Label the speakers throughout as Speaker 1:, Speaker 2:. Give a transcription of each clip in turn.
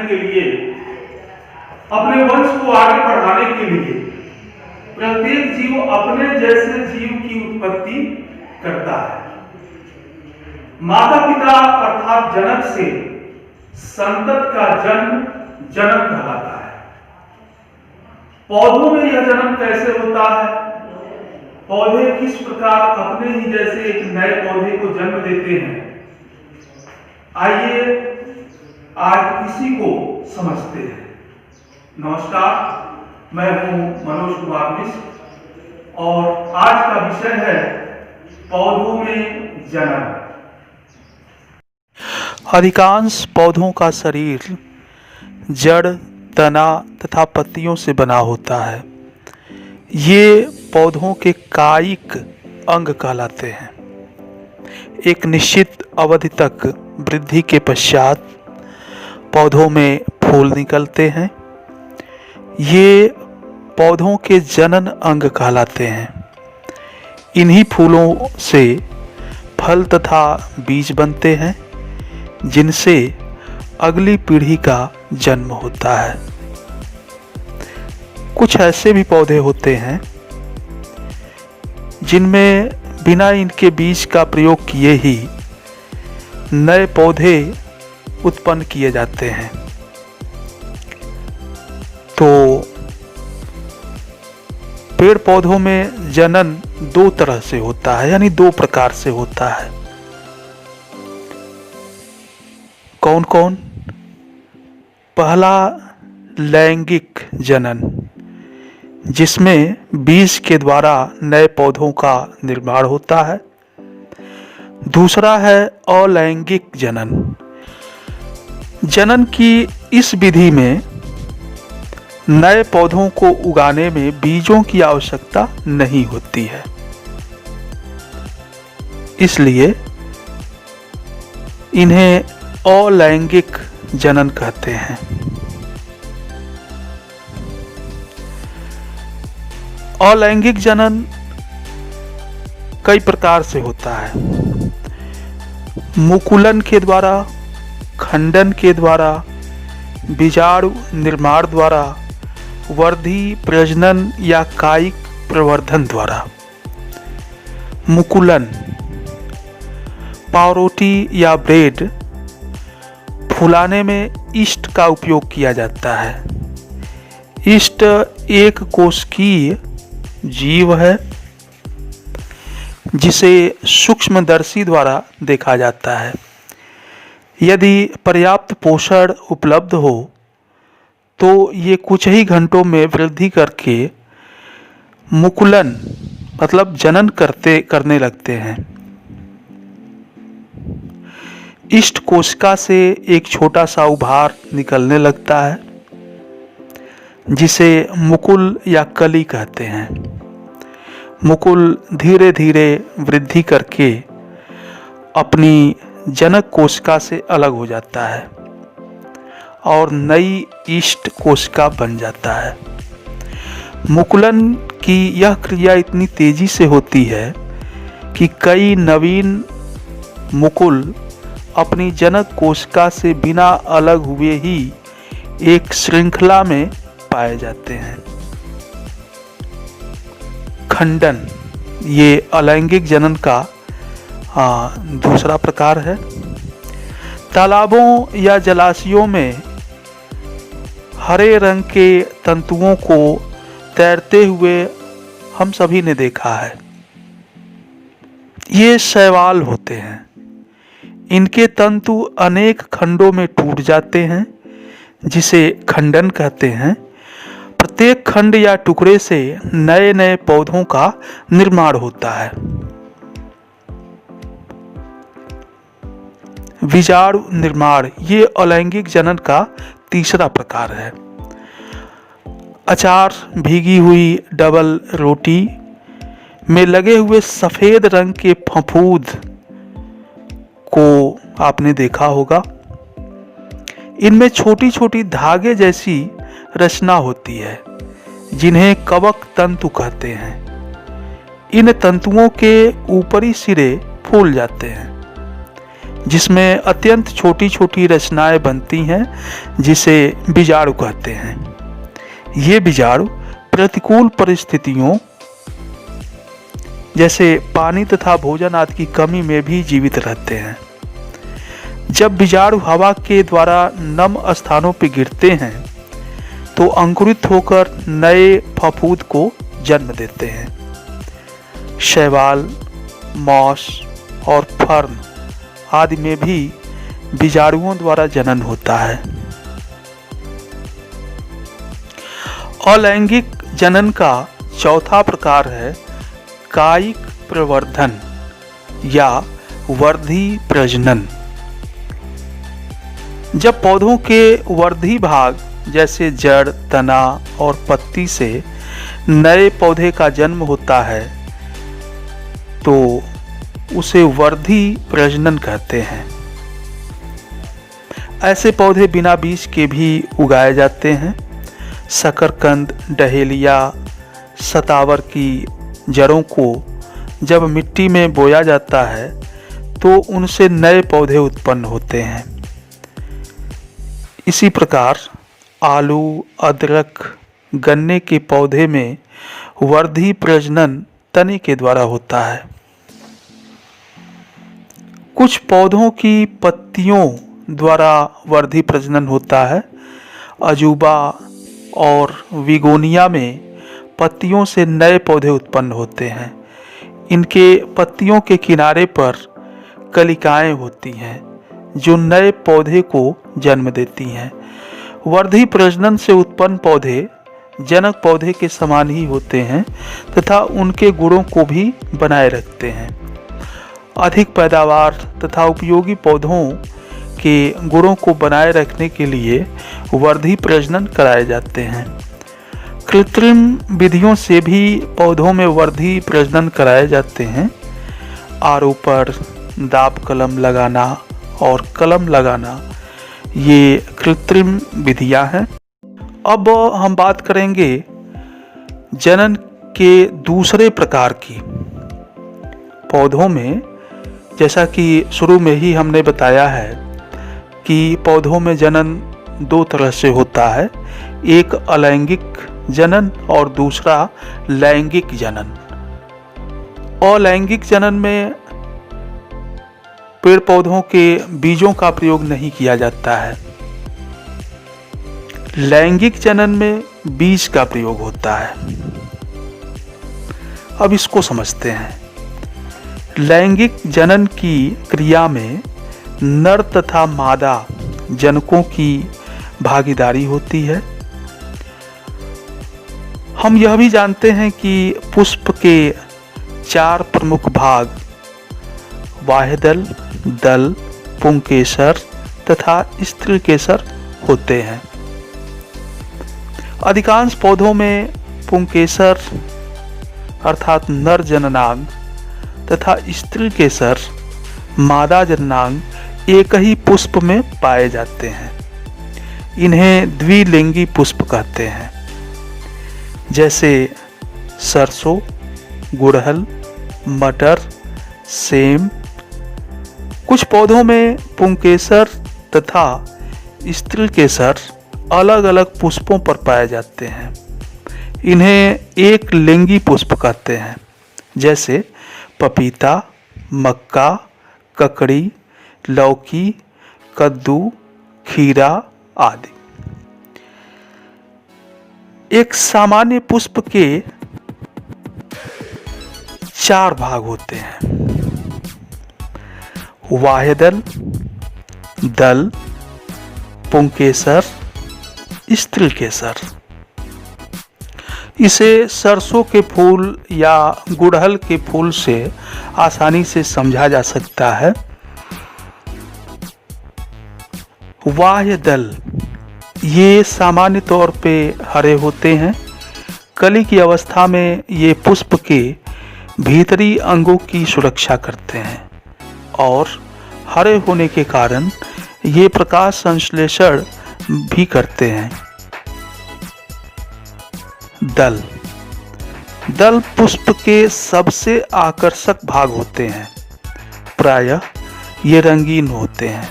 Speaker 1: के लिए, अपने वंश को आगे बढ़ाने के लिए प्रत्येक जीव अपने जैसे जीव की उत्पत्ति करता है। माता पिता अर्थात जनक से संतत का जन्म जन्म कहलाता है। पौधों में यह जन्म कैसे होता है? पौधे किस प्रकार अपने ही जैसे एक नए पौधे को जन्म देते हैं, आइए आज इसी को समझते हैं। नमस्कार, मैं हूं मनोज कुमार मिश्र और आज का विषय है पौधों में जन्म।
Speaker 2: अधिकांश पौधों का शरीर जड़, तना तथा पत्तियों से बना होता है। ये पौधों के कायिक अंग कहलाते हैं। एक निश्चित अवधि तक वृद्धि के पश्चात पौधों में फूल निकलते हैं। ये पौधों के जनन अंग कहलाते हैं। इन्हीं फूलों से फल तथा बीज बनते हैं, जिनसे अगली पीढ़ी का जन्म होता है। कुछ ऐसे भी पौधे होते हैं जिनमें बिना इनके बीज का प्रयोग किए ही नए पौधे उत्पन्न किए जाते हैं। तो पेड़ पौधों में जनन दो तरह से होता है, यानी दो प्रकार से होता है। कौन कौन? पहला लैंगिक जनन, जिसमें बीज के द्वारा नए पौधों का निर्माण होता है। दूसरा है अलैंगिक जनन। जनन की इस विधि में नए पौधों को उगाने में बीजों की आवश्यकता नहीं होती है, इसलिए इन्हें अलैंगिक जनन कहते हैं। अलैंगिक जनन कई प्रकार से होता है। मुकुलन के द्वारा, खंडन के द्वारा, बीजाणु निर्माण द्वारा, वर्धी प्रजनन या कायिक प्रवर्धन द्वारा। मुकुलन, पावरोटी या ब्रेड फुलाने में यीस्ट का उपयोग किया जाता है। यीस्ट एक कोशिकीय जीव है जिसे सूक्ष्मदर्शी द्वारा देखा जाता है। यदि पर्याप्त पोषण उपलब्ध हो तो ये कुछ ही घंटों में वृद्धि करके मुकुलन मतलब जनन करने लगते हैं। यीस्ट कोशिका से एक छोटा सा उभार निकलने लगता है, जिसे मुकुल या कली कहते हैं। मुकुल धीरे धीरे वृद्धि करके अपनी जनक कोशिका से अलग हो जाता है और नई यीस्ट कोशिका बन जाता है। मुकुलन की यह क्रिया इतनी तेजी से होती है कि कई नवीन मुकुल अपनी जनक कोशिका से बिना अलग हुए ही एक श्रृंखला में पाए जाते हैं। खंडन, ये अलैंगिक जनन का दूसरा प्रकार है। तालाबों या जलाशयों में हरे रंग के तंतुओं को तैरते हुए हम सभी ने देखा है। ये शैवाल होते हैं। इनके तंतु अनेक खंडों में टूट जाते हैं, जिसे खंडन कहते हैं। प्रत्येक खंड या टुकड़े से नए नए पौधों का निर्माण होता है। बीजाणु निर्माण, ये अलैंगिक जनन का तीसरा प्रकार है। अचार, भीगी हुई डबल रोटी में लगे हुए सफेद रंग के फफूंद को आपने देखा होगा। इनमें छोटी छोटी धागे जैसी रचना होती है, जिन्हें कवक तंतु कहते हैं। इन तंतुओं के ऊपरी सिरे फूल जाते हैं। जिसमें अत्यंत छोटी छोटी रचनाएं बनती हैं, जिसे बीजाणु कहते हैं। ये बीजाणु प्रतिकूल परिस्थितियों जैसे पानी तथा भोजन आदि की कमी में भी जीवित रहते हैं। जब बीजाणु हवा के द्वारा नम स्थानों पर गिरते हैं तो अंकुरित होकर नए फफूंद को जन्म देते हैं। शैवाल, मॉस और फर्न आदि में भी बीजाणुओं द्वारा जनन होता है। अलैंगिक जनन का चौथा प्रकार है कायिक प्रवर्धन या वर्धी प्रजनन। जब पौधों के वर्धी भाग जैसे जड़, तना और पत्ती से नए पौधे का जन्म होता है तो उसे वर्धी प्रजनन कहते हैं। ऐसे पौधे बिना बीज के भी उगाए जाते हैं। शकरकंद, डहेलिया, सतावर की जड़ों को जब मिट्टी में बोया जाता है तो उनसे नए पौधे उत्पन्न होते हैं। इसी प्रकार आलू, अदरक, गन्ने के पौधे में वर्धी प्रजनन तने के द्वारा होता है। कुछ पौधों की पत्तियों द्वारा वर्धी प्रजनन होता है। अजूबा और विगोनिया में पत्तियों से नए पौधे उत्पन्न होते हैं। इनके पत्तियों के किनारे पर कलिकाएं होती हैं जो नए पौधे को जन्म देती हैं। वर्धी प्रजनन से उत्पन्न पौधे जनक पौधे के समान ही होते हैं तथा उनके गुणों को भी बनाए रखते हैं। अधिक पैदावार तथा उपयोगी पौधों के गुणों को बनाए रखने के लिए वर्धी प्रजनन कराए जाते हैं। कृत्रिम विधियों से भी पौधों में वर्धी प्रजनन कराए जाते हैं। आरोपण, दाब कलम लगाना और कलम लगाना ये कृत्रिम विधियां हैं। अब हम बात करेंगे जनन के दूसरे प्रकार की। पौधों में जैसा कि शुरू में ही हमने बताया है कि पौधों में जनन दो तरह से होता है, एक अलैंगिक जनन और दूसरा लैंगिक जनन। अलैंगिक जनन में पेड़ पौधों के बीजों का प्रयोग नहीं किया जाता है। लैंगिक जनन में बीज का प्रयोग होता है। अब इसको समझते हैं। लैंगिक जनन की क्रिया में नर तथा मादा जनकों की भागीदारी होती है। हम यह भी जानते हैं कि पुष्प के 4 प्रमुख भाग बाह्यदल, दल, पुंकेसर तथा स्त्रीकेसर होते हैं। अधिकांश पौधों में पुंकेसर अर्थात नर जननांग तथा स्त्रीकेसर मादा जननांग एक ही पुष्प में पाए जाते हैं। इन्हें द्विलिंगी पुष्प कहते हैं। जैसे सरसों, गुड़हल, मटर, सेम। कुछ पौधों में पुंकेसर तथा स्त्रीकेसर अलग अलग पुष्पों पर पाए जाते हैं। इन्हें एक लिंगी पुष्प कहते हैं। जैसे पपीता, मक्का, ककड़ी, लौकी, कद्दू, खीरा आदि। एक सामान्य पुष्प के 4 भाग होते हैं। बाह्यदल, दल, पुंकेसर, स्त्रीकेसर। इसे सरसों के फूल या गुड़हल के फूल से आसानी से समझा जा सकता है। बाह्यदल ये सामान्य तौर पे हरे होते हैं। कली की अवस्था में ये पुष्प के भीतरी अंगों की सुरक्षा करते हैं और हरे होने के कारण ये प्रकाश संश्लेषण भी करते हैं। दल पुष्प के सबसे आकर्षक भाग होते हैं। प्रायः ये रंगीन होते हैं।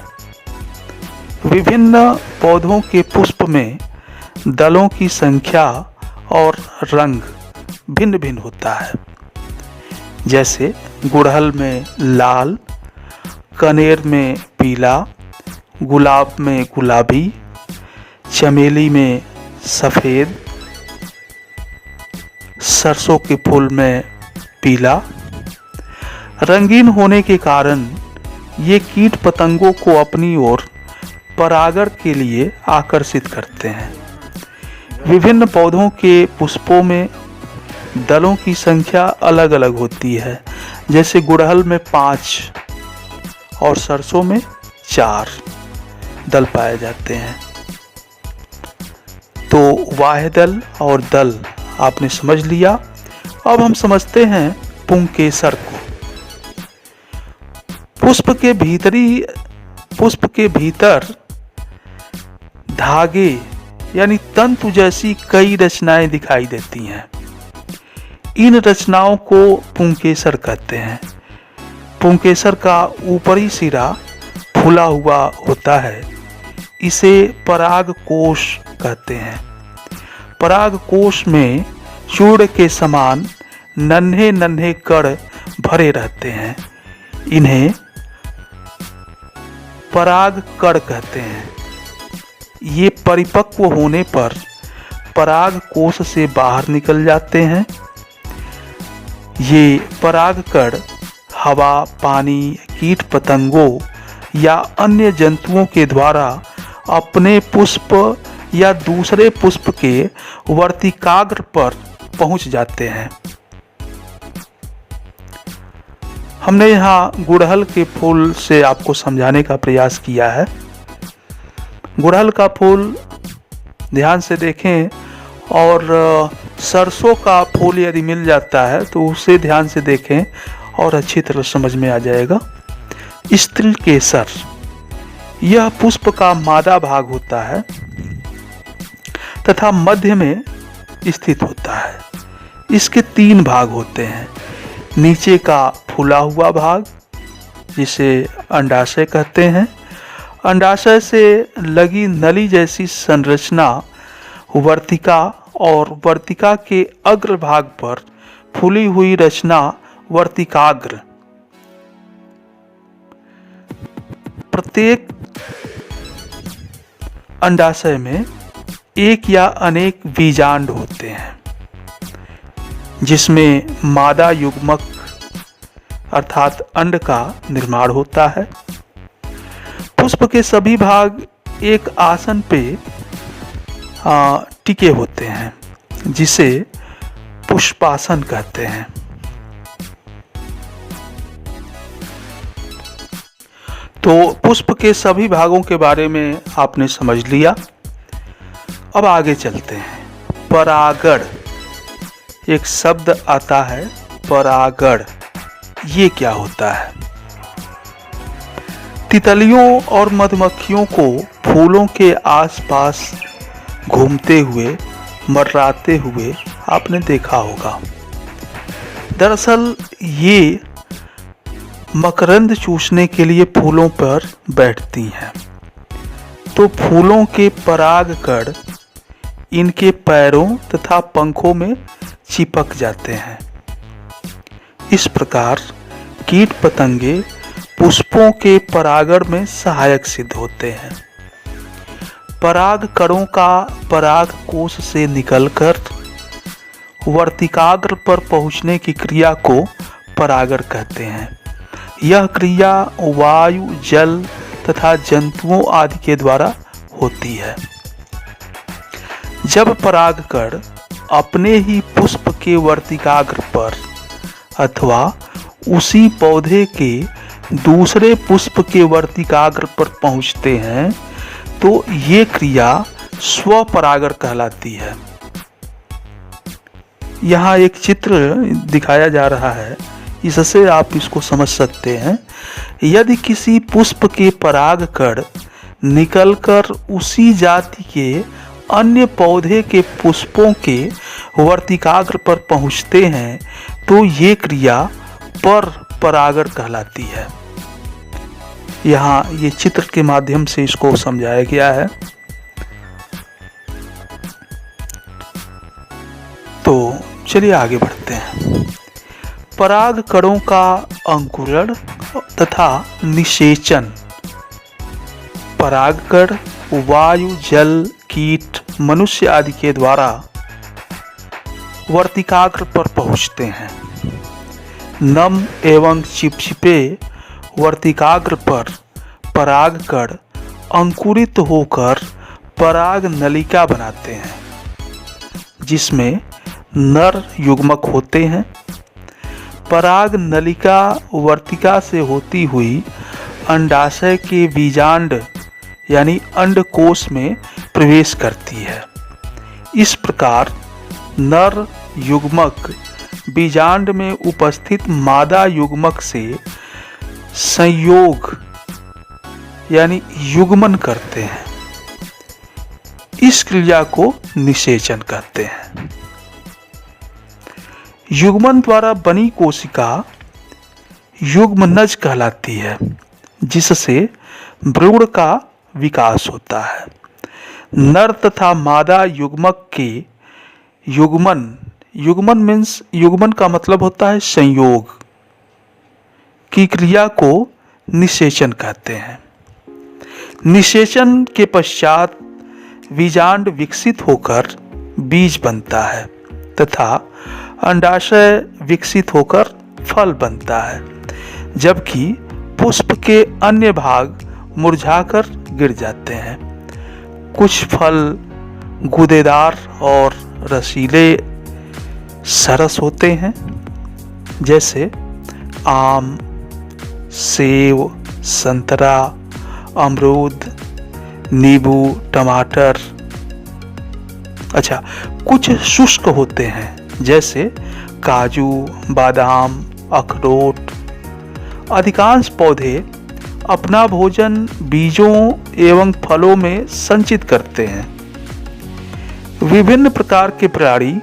Speaker 2: विभिन्न पौधों के पुष्प में दलों की संख्या और रंग भिन्न भिन्न होता है। जैसे गुड़हल में लाल, कनेर में पीला, गुलाब में गुलाबी, चमेली में सफ़ेद, सरसों के फूल में पीला। रंगीन होने के कारण ये कीट पतंगों को अपनी ओर परागण के लिए आकर्षित करते हैं। विभिन्न पौधों के पुष्पों में दलों की संख्या अलग अलग होती है। जैसे गुड़हल में 5 और सरसों में 4 दल पाए जाते हैं। तो वाह्यदल और दल आपने समझ लिया। अब हम समझते हैं पुंकेसर को। पुष्प के भीतर धागे यानी तंतु जैसी कई रचनाएं दिखाई देती हैं। इन रचनाओं को पुंकेसर कहते हैं। पुंकेसर का ऊपरी सिरा फूला हुआ होता है। इसे पराग कोश कहते हैं। पराग कोश में चूर्ण के समान नन्हे नन्हे कण भरे रहते हैं। इन्हें पराग कण कहते हैं। ये परिपक्व होने पर पराग कोश से बाहर निकल जाते हैं। ये पराग कण हवा, पानी, कीट पतंगों या अन्य जंतुओं के द्वारा अपने पुष्प या दूसरे पुष्प के वर्तिकाग्र पर पहुंच जाते हैं। हमने यहाँ गुड़हल के फूल से आपको समझाने का प्रयास किया है। गुड़हल का फूल ध्यान से देखें और सरसों का फूल यदि मिल जाता है तो उसे ध्यान से देखें और अच्छी तरह समझ में आ जाएगा। स्त्री केसर, यह पुष्प का मादा भाग होता है तथा मध्य में स्थित होता है। इसके 3 भाग होते हैं। नीचे का फूला हुआ भाग जिसे अंडाशय कहते हैं। अंडाशय से लगी नली जैसी संरचना वर्तिका और वर्तिका के अग्र भाग पर फूली हुई रचना वर्तिकाग्र। प्रत्येक अंडाशय में एक या अनेक बीजांड होते हैं जिसमें मादा युग्मक अर्थात अंड का निर्माण होता है। पुष्प के सभी भाग एक आसन पे टिके होते हैं जिसे पुष्पासन कहते हैं। तो पुष्प के सभी भागों के बारे में आपने समझ लिया। अब आगे चलते हैं। परागण, एक शब्द आता है परागण, ये क्या होता है? तितलियों और मधुमक्खियों को फूलों के आसपास घूमते हुए, मंडराते हुए आपने देखा होगा। दरअसल ये मकरंद चूसने के लिए फूलों पर बैठती हैं। तो फूलों के पराग कण इनके पैरों तथा पंखों में चिपक जाते हैं। इस प्रकार कीट पतंगे पुष्पों के परागण में सहायक सिद्ध होते हैं। पराग कणों का पराग कोश से निकलकर वर्तिकाग्र पर पहुंचने की क्रिया को परागण कहते हैं। यह क्रिया वायु, जल तथा जंतुओं आदि के द्वारा होती है। जब परागकण अपने ही पुष्प के वर्तिकाग्र पर अथवा उसी पौधे के दूसरे पुष्प के वर्तिकाग्र पर पहुंचते हैं तो ये क्रिया स्वपरागण कहलाती है। यहाँ एक चित्र दिखाया जा रहा है, इससे आप इसको समझ सकते हैं। यदि किसी पुष्प के परागकण निकलकर उसी जाति के अन्य पौधे के पुष्पों के वर्तिकाग्र पर पहुंचते हैं तो ये क्रिया पर परागण कहलाती है। यहाँ ये चित्र के माध्यम से इसको समझाया गया है। तो चलिए आगे बढ़ते हैं। पराग कणों का अंकुरण तथा निषेचन। परागकण वायु, जल, कीट, मनुष्य आदि के द्वारा वर्तिकाग्र पर पहुंचते हैं। नम एवं चिपचिपे वर्तिकाग्र पर परागकण अंकुरित होकर पराग नलिका बनाते हैं, जिसमें नर युग्मक होते हैं। पराग नलिका वर्तिका से होती हुई अंडाशय के बीजांड यानी अंडकोश में प्रवेश करती है। इस प्रकार नर युग्मक बीजांड में उपस्थित मादा युग्मक से संयोग यानी युग्मन करते हैं। इस क्रिया को निषेचन कहते हैं। युग्मन द्वारा बनी कोशिका युग्मनज कहलाती है, जिससे भ्रूण का विकास होता है। नर तथा मादा युग्मक के युग्मन मीन्स युग्मन का मतलब होता है संयोग की क्रिया को निषेचन कहते हैं। निषेचन के पश्चात बीजांड विकसित होकर बीज बनता है तथा अंडाशय विकसित होकर फल बनता है, जबकि पुष्प के अन्य भाग मुरझाकर गिर जाते हैं। कुछ फल गूदेदार और रसीले सरस होते हैं, जैसे आम, सेब, संतरा, अमरूद, नींबू, टमाटर। अच्छा, कुछ शुष्क होते हैं, जैसे काजू, बादाम, अखरोट। अधिकांश पौधे अपना भोजन बीजों एवं फलों में संचित करते हैं। विभिन्न प्रकार के प्राणी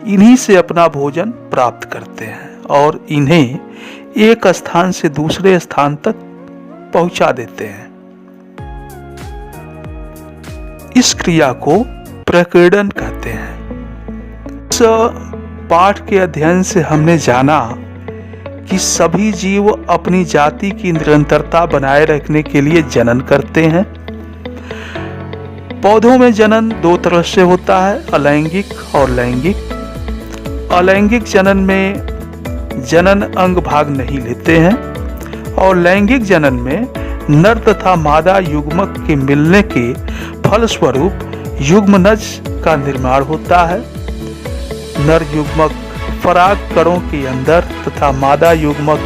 Speaker 2: इन्हीं से अपना भोजन प्राप्त करते हैं और इन्हें एक स्थान से दूसरे स्थान तक पहुंचा देते हैं। इस क्रिया को प्रकीर्णन कहते हैं। इस पाठ के अध्ययन से हमने जाना कि सभी जीव अपनी जाति की निरंतरता बनाए रखने के लिए जनन करते हैं। पौधों में जनन दो तरह से होता है, अलैंगिक और लैंगिक। अलैंगिक जनन में जनन अंग भाग नहीं लेते हैं और लैंगिक जनन में नर तथा मादा युग्मक के मिलने के फलस्वरूप युग्मनज का निर्माण होता है। नर युग्मक पराग कणों के अंदर तथा मादा युग्मक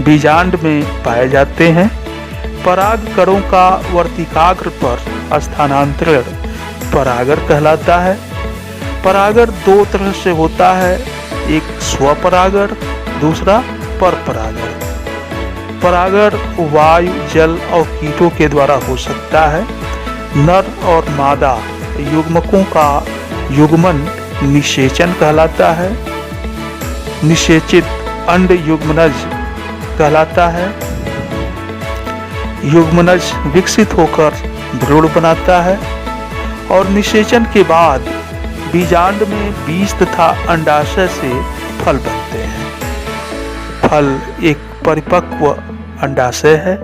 Speaker 2: बीजांड में पाए जाते हैं। पराग कणों का वर्तिकाग्र पर स्थानांतरण परागण कहलाता है। परागण दो तरह से होता है, एक स्वपरागण, दूसरा परपरागण। परागण वायु, जल और कीटों के द्वारा हो सकता है। नर और मादा युग्मकों का युग्मन निषेचन कहलाता है। निषेचित अंड युग्मनज कहलाता है। युग्मनज विकसित होकर भ्रूण बनाता है और निषेचन के बाद बीजांड में बीज तथा अंडाशय से फल बनते हैं। फल एक परिपक्व अंडाशय है।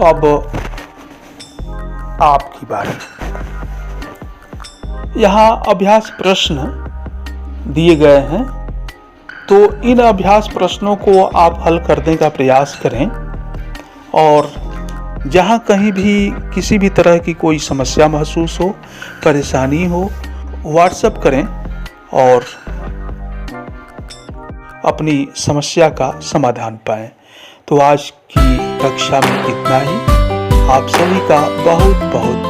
Speaker 2: अब आपकी बारी। यहाँ अभ्यास प्रश्न दिए गए हैं, तो इन अभ्यास प्रश्नों को आप हल करने का प्रयास करें और जहाँ कहीं भी किसी भी तरह की कोई समस्या महसूस हो, परेशानी हो, व्हाट्सएप करें और अपनी समस्या का समाधान पाएं। तो आज की कक्षा में इतना ही। आप सभी का बहुत बहुत